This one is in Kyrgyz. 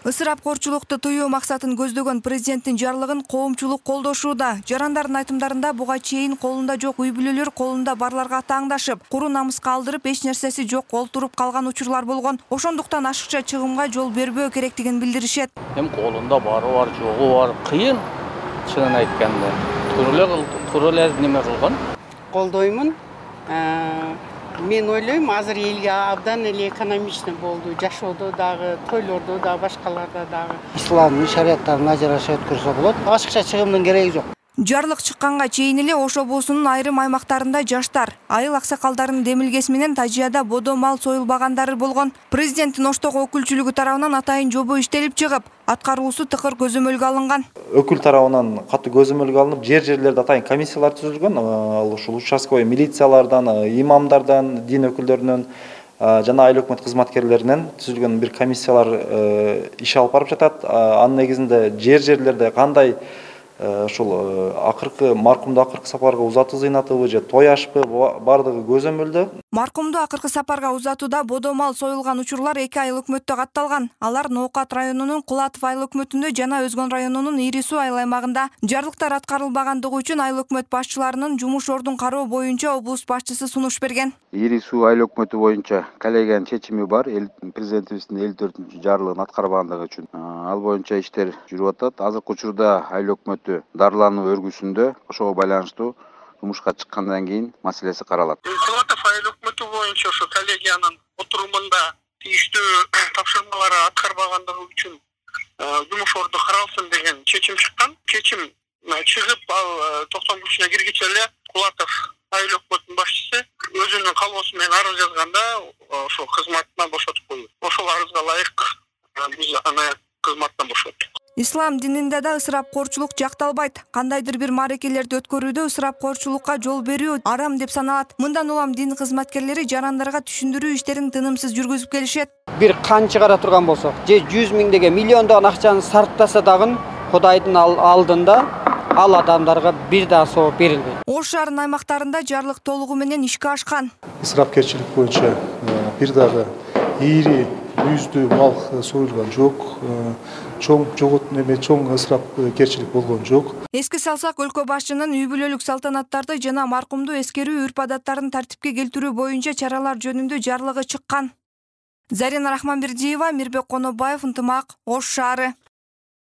Ысырапкорчулукту тыюу максатын көздөгөн президенттин жарлыгын коомчулук колдошууда. Жарандардын айтымдарында буга чейин колунда жок үй бүлөлөр колунда барларга таңдашып, куру намыска алдырып, эч нерсеси жок олтуруп калган учурлар болгон. Ошондуктан ашыкча чыгымга жол бербөө керектигин билдиришет. Колунда бары бар, жогу бар, кыйын. Чынын айтканда, туура эле неме кылган. Колдоймун. Мен ойлойм, азыр элге абдан эле экономичный болду. Жашоодо дагы, тойлордо да, башкаларда дагы. Исламдын шариаттарына жараша өткөрсө болот. Ашыкча чыгымдын кереги жок. Жарлык чыкканга чейин эле Ош облусунун айрым аймактарында жаштар, айыл аксакалдарынын демилгеси менен тажыяда бодо мал союлбагандары болгон. Президенттин Оштогу өкүлчүлүгү тарабынан атайын жобо иштелип чыгып, аткаруусу тыкыр көзөмөлгө алынган. Өкүл тарабынан катуу көзөмөлгө алынып, жерлерде атайын комиссиялар түзүлгөн. Ушул участковый милициялардан, имамдардан, дин өкүлдөрүнөн жана айыл өкмөт кызматкерлеринен түзүлгөн бир комиссиялар иш алып барып жатат. Анын негизинде жерлерде кандай ушул акыркы маркумду акыркы сапарга узатуу зыйнатыбы же той ашпы бардыгы көзөмөлдө. Маркумду акыркы сапарга узатууда бодо мал союлган учурлар 2 айыл өкмөттө катталган. Алар Ноокат районунун Кулатов айыл өкмөтүндө жана Өзгөн районунун Ири Суу айыл аймагында. Жарлыктар аткарылбагандыгы үчүн айыл өкмөт башчыларынын жумуш ордун кароо боюнча облус башчысы сунуш берген. Ири Суу айыл өкмөтү боюнча келеген чечими бар. Президентибиздин 54 жарлыгын аткарбагандыгы үчүн. Ал боюнча иштер жүрүп атат. Азыркы учурда айыл өкмөтү дарылануу өргүсүндө, ошого байланыштуу жумушка чыккандан кийин маселеси каралат. Кулатов айыл өкмөтү боюнча ошо коллегиянын отурумунда тийиштүү тапшырмалары аткарбагандыгы үчүн жумуш орду каралсын деген чечим чыккан. Чечим чыгып, ал токтом күчүнө киргиче эле Кулатов айыл өкмөтүнүн башчысы өзүнүн калоосу менен арыз жазганда ошо кызматынан бошотуп койду. Ошол арызга ылайык биз аны кызматтан бошоттук. Ислам дининде да ысырапкорчулук жакталбайт. Кандайдыр бир маарекелерди өткөрүүдө ысырапкорчулукка жол берүү арам деп саналат. Мындан улам дин кызматкерлери жарандарга түшүндүрүү иштерин тынымсыз жүргүзүп келишет. Бир кан чыгара турган болсок, же 100 миңдеген, миллиондогон акчаны сарптаса дагы Кудайдын алдында ал адамдарга бир да соо берилбейт. Ош шаарынын аймактарында жарлык толугу менен ишке ашкан. Ысырапкерчилик боюнча бир дагы ири yüzdü mal soyulgan жок, чоң ысырапкерчилик болгон жок. Эске салсак, өлкө башчынын үй бүлөлүк салтанаттарды жана маркумду эскерүү үрп адаттарын тартипке келтирүү боюнча чаралар жөнүндө жарлыгы чыккан. Зарина Рахманбердиева, Мирбек Конобаев, Ынтымак, Ош шаары.